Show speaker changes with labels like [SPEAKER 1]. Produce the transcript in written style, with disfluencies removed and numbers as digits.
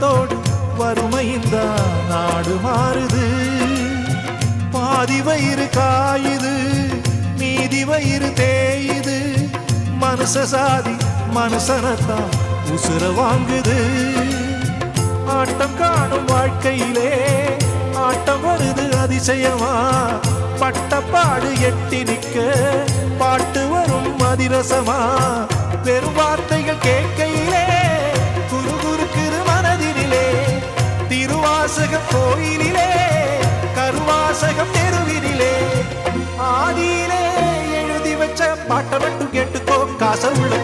[SPEAKER 1] கஷ்டத்தோடு வறுமையிந்தா நாடு மாறுது. பாதி வயிறு காயுது, மீதி வயிறு தேயுது. மனுஷ சாதி மனுஷனத்தான் உசுர வாங்குது. ஆட்டம் காணும் வாழ்க்கையிலே ஆட்டம் வருது அதிசயமா. பட்டப்பாடு எட்டி நிற்க பாட்டு வரும் அதிரசமா. வெறும் வார்த்தைகள் கேட்கையிலே குறுகுறுக்குது மனதினிலே. திருவாசகம் கோயிலிலே கருவாசகம் தெருவினிலே. ஆதியிலே எழுதி வச்ச பாட்டை மட்டும் கேட்டுக்கோ, காச உள்ள